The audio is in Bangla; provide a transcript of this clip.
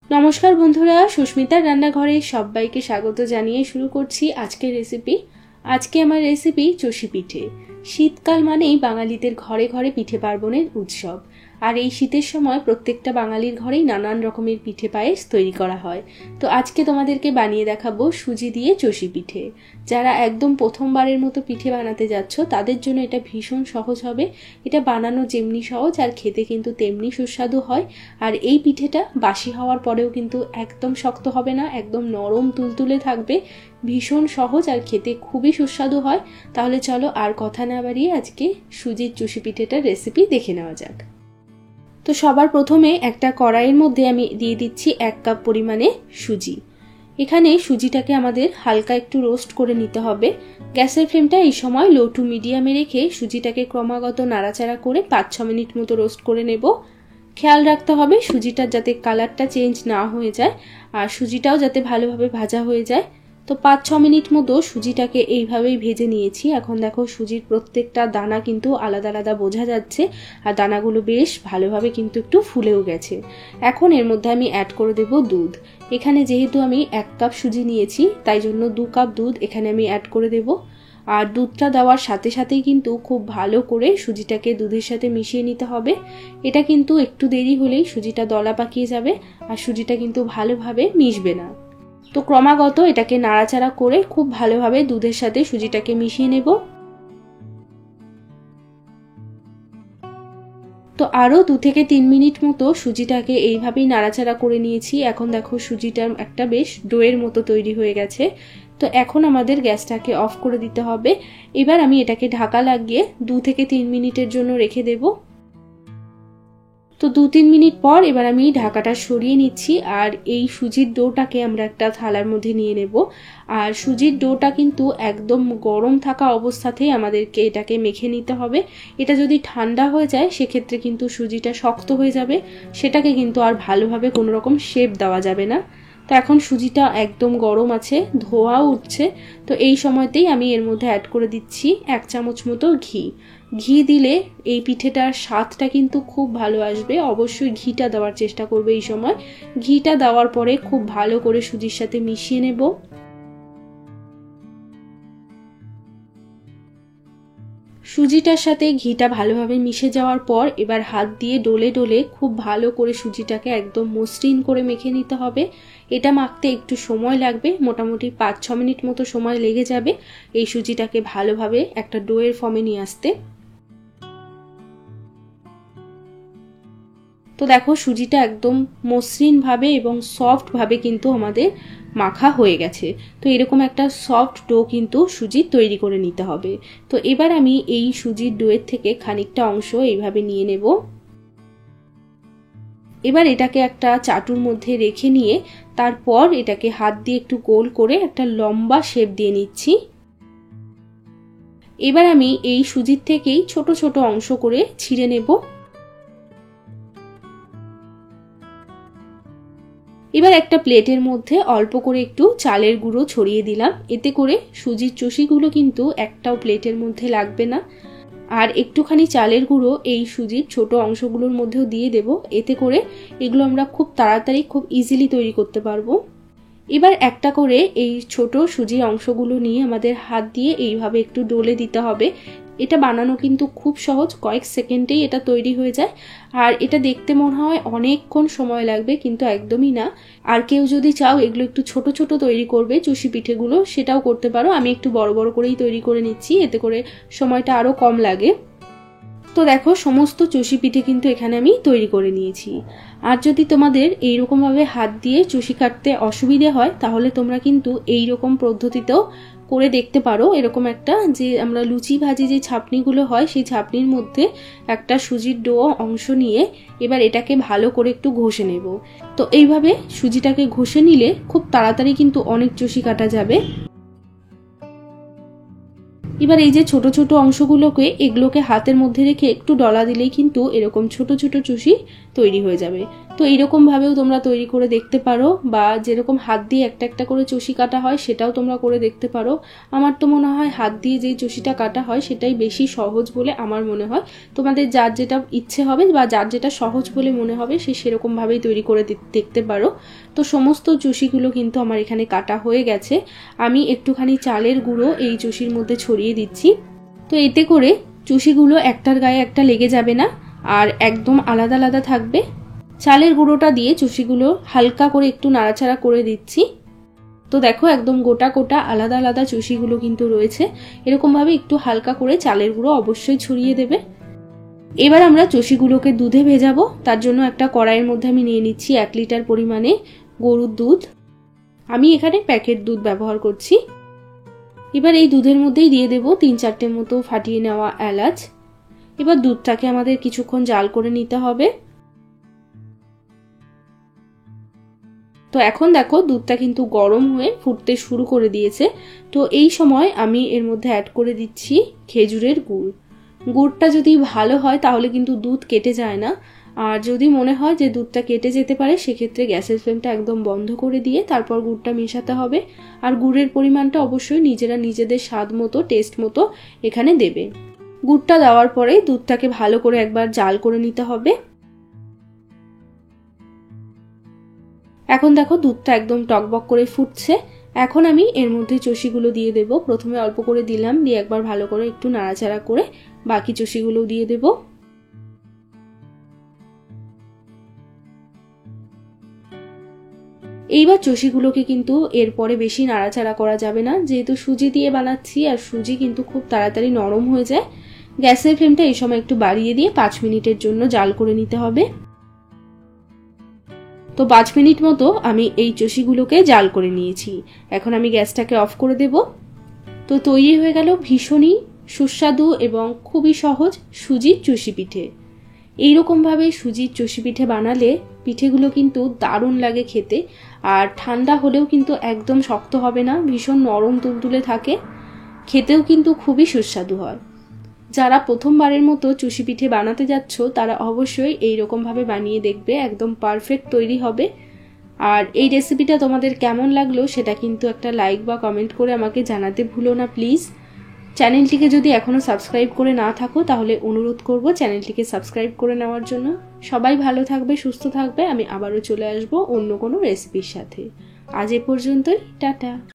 নমস্কার বন্ধুরা, সুস্মিতার রান্নাঘরে সবাইকে স্বাগত জানিয়ে শুরু করছি আজকের রেসিপি। আজকে আমার রেসিপি চষি পিঠে। শীতকাল মানেই বাঙালিদের ঘরে ঘরে পিঠে পার্বণের উৎসব। আর এই শীতের সময় প্রত্যেকটা বাঙালির ঘরেই নানান রকমের পিঠে পায়েস তৈরি করা হয়। তো আজকে তোমাদেরকে বানিয়ে দেখাবো সুজি দিয়ে চষি পিঠে। যারা একদম প্রথমবারের মতো পিঠে বানাতে যাচ্ছ তাদের জন্য এটা ভীষণ সহজ হবে। এটা বানানো যেমনি সহজ আর খেতে কিন্তু তেমনি সুস্বাদু হয়। আর এই পিঠেটা বাসি হওয়ার পরেও কিন্তু একদম শক্ত হবে না, একদম নরম তুলতুলে থাকবে। ভীষণ সহজ আর খেতে খুবই সুস্বাদু হয়। তাহলে চলো আর কথা না বাড়িয়ে আজকে সুজির চষি পিঠেটার রেসিপি দেখে নেওয়া যাক। তো সবার প্রথমে একটা কড়াইয়ের মধ্যে আমি দিয়ে দিচ্ছি 1 কাপ পরিমাণে সুজি। এখানে সুজিটাকে আমাদের হালকা একটু রোস্ট করে নিতে হবে। গ্যাসের ফ্লেমটা এই সময় লো টু মিডিয়ামে রেখে সুজিটাকে ক্রমাগত নাড়াচাড়া করে 5-6 মিনিট মতো রোস্ট করে নেব। খেয়াল রাখতে হবে সুজিটার যাতে কালারটা চেঞ্জ না হয়ে যায় আর সুজিটাও যাতে ভালোভাবে ভাজা হয়ে যায়। তো 5-6 মিনিট মতো সুজিটাকে এইভাবেই ভেজে নিয়েছি। এখন দেখো সুজির প্রত্যেকটা দানা কিন্তু আলাদা আলাদা বোঝা যাচ্ছে আর দানাগুলো বেশ ভালোভাবে কিন্তু একটু ফুলেও গেছে। এখন এর মধ্যে আমি অ্যাড করে দেব দুধ। এখানে যেহেতু আমি 1 কাপ সুজি নিয়েছি তাই জন্য 2 কাপ দুধ এখানে আমি অ্যাড করে দেব। আর দুধটা দেওয়ার সাথে সাথেই কিন্তু খুব ভালো করে সুজিটাকে দুধের সাথে মিশিয়ে নিতে হবে। এটা কিন্তু একটু দেরি হলেই সুজিটা দলা পাকিয়ে যাবে আর সুজিটা কিন্তু ভালোভাবে মিশবে না। তো ক্রমাগত এটাকে নাড়াচাড়া করে খুব ভালোভাবে দুধের সাথে সুজিটাকে মিশিয়ে নেব। তো আরও 2 থেকে 3 মিনিট মতো সুজিটাকে এইভাবেই নাড়াচাড়া করে নিয়েছি। এখন দেখো সুজিটা একটা বেশ ডোয়ের মতো তৈরি হয়ে গেছে। তো এখন আমাদের গ্যাসটাকে অফ করে দিতে হবে। এবার আমি এটাকে ঢাকা লাগিয়ে 2 থেকে 3 মিনিটের জন্য রেখে দেব। তো 2-3 মিনিট পর এবার আমি ঢাকাটা সরিয়ে নিচ্ছি আর এই সুজির ডোটাকে আমরা একটা থালার মধ্যে নিয়ে নেব। আর সুজির ডোটা কিন্তু একদম গরম থাকা অবস্থাতেই আমাদেরকে এটাকে মেখে নিতে হবে। এটা যদি ঠান্ডা হয়ে যায় সেক্ষেত্রে কিন্তু সুজিটা শক্ত হয়ে যাবে, সেটাকে কিন্তু আর ভালোভাবে কোনো রকম শেপ দেওয়া যাবে না। তো এখন সুজিটা একদম গরম আছে, ধোঁয়াও উঠছে। তো এই সময়তেই আমি এর মধ্যে অ্যাড করে দিচ্ছি 1 চামচ মতো ঘি। ঘি দিলে এই পিঠেটার স্বাদটা কিন্তু খুব ভালো আসবে। অবশ্যই ঘিটা দেওয়ার চেষ্টা করবে এই সময়। ঘিটা দেওয়ার পরে খুব ভালো করে সুজির সাথে মিশিয়ে নেব। সুজিটার সাথে ঘিটা ভালোভাবে মিশে যাওয়ার পর এবার হাত দিয়ে ডলে ডলে খুব ভালো করে সুজিটাকে একদম মসৃণ করে মেখে নিতে হবে। এটা মাখতে একটু সময় লাগবে, মোটামুটি 5-6 মিনিট মতো সময় লেগে যাবে এই সুজিটাকে ভালোভাবে একটা ডোয়ের ফর্মে নিয়ে আসতে। তো দেখো সুজিটা একদম মসৃণভাবে এবং সফটভাবে কিন্তু আমাদের মাখা হয়ে গেছে। তো এরকম একটা সফট ডো কিন্তু সুজির তৈরি করে নিতে হবে। তো এবার আমি এই সুজির ডোয়ের থেকে খানিকটা অংশ এইভাবে নিয়ে নেব। এবার এটাকে একটা চাটুর মধ্যে রেখে নিয়ে তারপর এটাকে হাত দিয়ে একটু গোল করে একটা লম্বা শেপ দিয়ে নিচ্ছি। এবার আমি এই সুজির থেকেই ছোট ছোট অংশ করে ছিঁড়ে নেব। এবার একটা প্লেটের মধ্যে অল্প করে একটু চালের গুঁড়ো ছড়িয়ে দিলাম। এতে করে সুজির চষিগুলো কিন্তু একটাও প্লেটের মধ্যে লাগবে না। আর একটুখানি চালের গুঁড়ো এই সুজির ছোট অংশগুলোর মধ্যেও দিয়ে দেব। এতে করে এগুলো আমরা খুব তাড়াতাড়ি খুব ইজিলি তৈরি করতে পারবো। এবার একটা করে এই ছোট সুজির অংশগুলো নিয়ে আমাদের হাত দিয়ে এইভাবে একটু ডলে দিতে হবে। এটা বানানো কিন্তু খুব সহজ, কয়েক সেকেন্ডেই এটা তৈরি হয়ে যায়। আর এটা দেখতে মনে হয় অনেকক্ষণ সময় লাগবে, কিন্তু একদমই না। আর কেউ যদি চাও এগুলো একটু ছোট ছোট তৈরি করবে চষি পিঠেগুলো, সেটাও করতে পারো। আমি একটু বড় বড় করেই তৈরি করে নিচ্ছি, এতে করে সময়টা আরো কম লাগে। তো দেখো সমস্ত চষি পিঠে কিন্তু এখানে আমি তৈরি করে নিয়েছি। আর যদি তোমাদের এইরকমভাবে হাত দিয়ে চষি কাটতে অসুবিধে হয় তাহলে তোমরা কিন্তু এইরকম পদ্ধতিতেও করে দেখতে পারো। এরকম একটা যে আমরা লুচি ভাজি যে ছাপনিগুলো হয় সেই ছাপনির মধ্যে একটা সুজির ডো অংশ নিয়ে এবার এটাকে ভালো করে একটু ঘষে নেব। তো এইভাবে সুজিটাকে ঘষে নিলে খুব তাড়াতাড়ি কিন্তু অনেক চষি কাটা যাবে। এবার এই যে ছোট ছোট অংশগুলোকে এগুলোকে হাতের মধ্যে রেখে একটু ডলা দিলেই কিন্তু এরকম ছোট ছোট চষি তৈরি হয়ে যাবে। তো এইরকম ভাবেও তোমরা তৈরি করে দেখতে পারো, বা যেরকম হাত দিয়ে একটা একটা করে চষি কাটা হয় সেটাও তোমরা করে দেখতে পারো। আমার তো মনে হয় হাত দিয়ে যেই চষিটা কাটা হয় সেটাই বেশি সহজ বলে আমার মনে হয়। তোমাদের যার যেটা ইচ্ছে হবে বা যার যেটা সহজ বলে মনে হবে সে সেরকম ভাবেই তৈরি করে দেখতে পারো। তো সমস্ত চষিগুলো কিন্তু আমার এখানে কাটা হয়ে গেছে। আমি একটুখানি চালের গুঁড়ো এই চষির মধ্যে ছড়িয়ে দিচ্ছি। তো এতে করে চষিগুলো একটার গায়ে একটা লেগে যাবে না, আর একদম আলাদা আলাদা থাকবে। চালের গুঁড়োটা দিয়ে চষিগুলো হালকা করে একটু নাড়াচাড়া করে দিচ্ছি। তো দেখো একদম গোটা গোটা আলাদা আলাদা চষিগুলো কিন্তু রয়েছে। এরকম ভাবে একটু হালকা করে চালের গুঁড়ো অবশ্যই ছড়িয়ে দেবে। এবার আমরা চষিগুলোকে দুধে ভেজাবো। তার জন্য একটা কড়াইয়ের মধ্যে আমি নিয়ে নিচ্ছি 1 লিটার পরিমাণে গরুর দুধ। আমি এখানে প্যাকেট দুধ ব্যবহার করছি। এবার এই দুধের মধ্যেই দিয়ে দেব 3-4টে মতো ফাটিয়ে নেওয়া এলাচ। এবার দুধটাকে আমাদের কিছুক্ষণ জাল করে নিতে হবে। তো এখন দেখো দুধটা কিন্তু গরম হয়ে ফুটতে শুরু করে দিয়েছে। তো এই সময় আমি এর মধ্যে অ্যাড করে দিচ্ছি খেজুরের গুড়। গুড়টা যদি ভালো হয় তাহলে কিন্তু দুধ কেটে যায় না, আর যদি মনে হয় যে দুধটা কেটে যেতে পারে সেক্ষেত্রে গ্যাসের ফ্লেমটা একদম বন্ধ করে দিয়ে তারপর গুড়টা মেশাতে হবে। আর গুড়ের পরিমাণটা অবশ্যই নিজেরা নিজেদের স্বাদ মতো, টেস্ট মতো এখানে দেবে। গুড়টা দেওয়ার পরে দুধটাকে ভালো করে একবার জাল করে নিতে হবে। এখন দেখো দুধটা একদম টকবক করে ফুটছে। এখন আমি এর মধ্যে চষিগুলো দিয়ে দেব। প্রথমে অল্প করে দিলাম, দিয়ে একবার ভালো করে একটু নাড়াচাড়া করে বাকি চষিগুলো দিয়ে দেব। এইবার চষিগুলোকে কিন্তু এরপরে বেশি নাড়াচাড়া করা যাবে না, যেহেতু সুজি দিয়ে বানাচ্ছি আর সুজি কিন্তু খুব তাড়াতাড়ি নরম হয়ে যায়। গ্যাসের ফ্লেমটা এই সময় একটু বাড়িয়ে দিয়ে 5 মিনিটের জন্য জাল করে নিতে হবে। তো 5 মিনিট মতো আমি এই চষিগুলোকে জাল করে নিয়েছি। এখন আমি গ্যাসটাকে অফ করে দেব। তো তৈরি হয়ে গেল ভীষণই সুস্বাদু এবং খুবই সহজ সুজির চষি পিঠে। এইরকমভাবে সুজির চষি পিঠে বানালে পিঠেগুলো কিন্তু দারুণ লাগে খেতে, আর ঠান্ডা হলেও কিন্তু একদম শক্ত হবে না, ভীষণ নরম তুলতুলে থাকে, খেতেও কিন্তু খুবই সুস্বাদু হয়। যারা প্রথমবারের মতো চষি পিঠে বানাতে যাচ্ছ তারা অবশ্যই এইরকমভাবে বানিয়ে দেখবে, একদম পারফেক্ট তৈরি হবে। আর এই রেসিপিটা তোমাদের কেমন লাগলো সেটা কিন্তু একটা লাইক বা কমেন্ট করে আমাকে জানাতে ভুলো না প্লিজ। চ্যানেলটিকে যদি এখনো সাবস্ক্রাইব করে না থাকো তাহলে অনুরোধ করব চ্যানেলটিকে সাবস্ক্রাইব করে নেওয়ার জন্য। সবাই ভালো থাকবে, সুস্থ থাকবে। আমি আবারও চলে আসবো অন্য কোনো রেসিপির সাথে। আজ এ পর্যন্তই, টাটা।